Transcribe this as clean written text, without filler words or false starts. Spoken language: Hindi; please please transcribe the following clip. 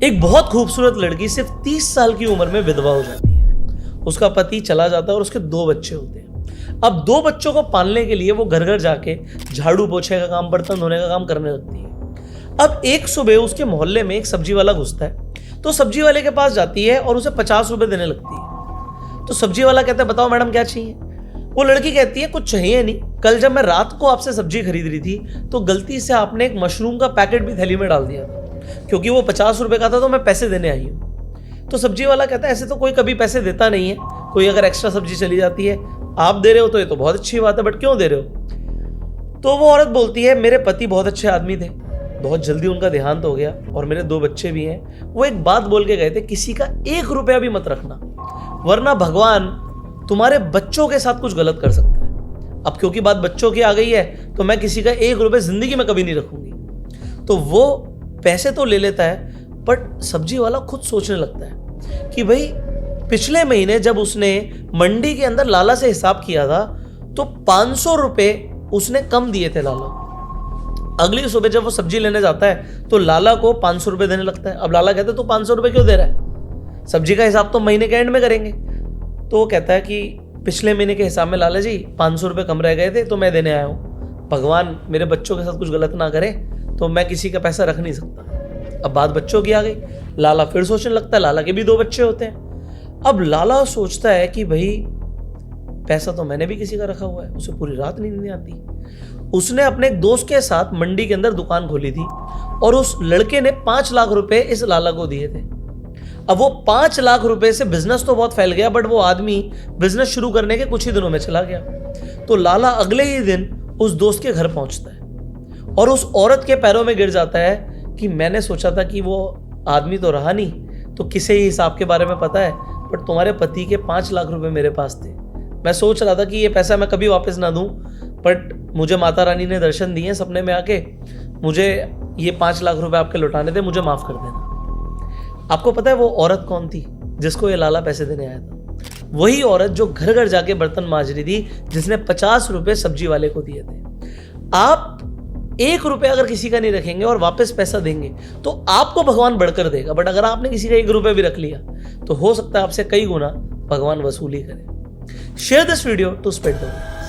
एक बहुत खूबसूरत लड़की सिर्फ 30 साल की उम्र में विधवा हो जाती है। उसका पति चला जाता है और उसके 2 बच्चे होते हैं। अब 2 बच्चों को पालने के लिए वो घर घर जाके झाड़ू पोछे का काम, बर्तन धोने का काम करने लगती है। अब एक सुबह उसके मोहल्ले में एक सब्जी वाला घुसता है, तो सब्जी वाले के पास जाती है और उसे 50 रुपए देने लगती है। तो सब्जी वाला कहता है, बताओ मैडम क्या चाहिए। वो लड़की कहती है, कुछ चाहिए नहीं, कल जब मैं रात को आपसे सब्जी खरीद रही थी तो गलती से आपने एक मशरूम का पैकेट भी थैली में डाल दिया था, क्योंकि वो 50 रुपए का था तो मैं पैसे देने आई हूँ। तो सब्जी वाला कहता है, ऐसे तो कोई कभी पैसे देता नहीं है, कोई अगर एक्स्ट्रा सब्जी चली जाती है, आप दे रहे हो तो ये तो बहुत अच्छी बात है, बट क्यों दे रहे हो। तो वो औरत बोलती है, मेरे पति बहुत अच्छे आदमी थे, बहुत जल्दी उनका देहांत हो गया और मेरे 2 बच्चे भी हैं। वो एक बात बोल के गए थे, किसी का 1 रुपया भी मत रखना, वरना भगवान तुम्हारे बच्चों के साथ कुछ गलत कर सकता है। अब क्योंकि बात बच्चों की आ गई है तो मैं किसी का 1 रुपये जिंदगी में कभी नहीं रखूंगी। तो वो पैसे तो ले लेता है, बट सब्जी वाला खुद सोचने लगता है कि भाई पिछले महीने जब उसने मंडी के अंदर लाला से हिसाब किया था तो 500 रुपए उसने कम दिए थे लाला को। अगली सुबह जब वो सब्जी लेने जाता है तो लाला को 500 रुपए देने लगता है। अब लाला कहता है, तू 500 रुपए क्यों दे रहा है, सब्जी का हिसाब तो महीने के एंड में करेंगे। तो वो कहता है कि पिछले महीने के हिसाब में लाला जी 500 रुपए कम रह गए थे तो मैं देने आया हूँ, भगवान मेरे बच्चों के साथ कुछ गलत ना करे, तो मैं किसी का पैसा रख नहीं सकता। अब बात बच्चों की आ गई, लाला फिर सोचने लगता है, लाला के भी 2 बच्चे होते हैं। अब लाला सोचता है कि भाई पैसा तो मैंने भी किसी का रखा हुआ है, उसे पूरी रात नींद नहीं आती। उसने अपने एक दोस्त के साथ मंडी के अंदर दुकान खोली थी और उस लड़के ने 5 लाख रुपए इस लाला को दिए थे। अब वो 5 लाख रुपए से बिजनेस तो बहुत फैल गया, बट वो आदमी बिजनेस शुरू करने के कुछ ही दिनों में चला गया। तो लाला अगले ही दिन उस दोस्त के घर पहुंचता है और उस औरत के पैरों में गिर जाता है कि मैंने सोचा था कि वो आदमी तो रहा नहीं, तो किसे ही हिसाब के बारे में पता है, बट तुम्हारे पति के 5 लाख रुपए मेरे पास थे। मैं सोच रहा था कि ये पैसा मैं कभी वापस ना दूं, बट मुझे माता रानी ने दर्शन दिए सपने में आके, मुझे ये 5 लाख रुपए आपके लौटाने थे, मुझे माफ कर देना। आपको पता है वो औरत कौन थी जिसको ये लाला पैसे देने आया था? वही औरत जो घर घर जाके बर्तन मांज रही थी, जिसने 50 रुपए सब्जी वाले को दिए थे। आप 1 रुपया अगर किसी का नहीं रखेंगे और वापस पैसा देंगे तो आपको भगवान बढ़कर देगा, बट अगर आपने किसी का 1 रुपया भी रख लिया तो हो सकता है आपसे कई गुना भगवान वसूली करे। Share this video to spread the word.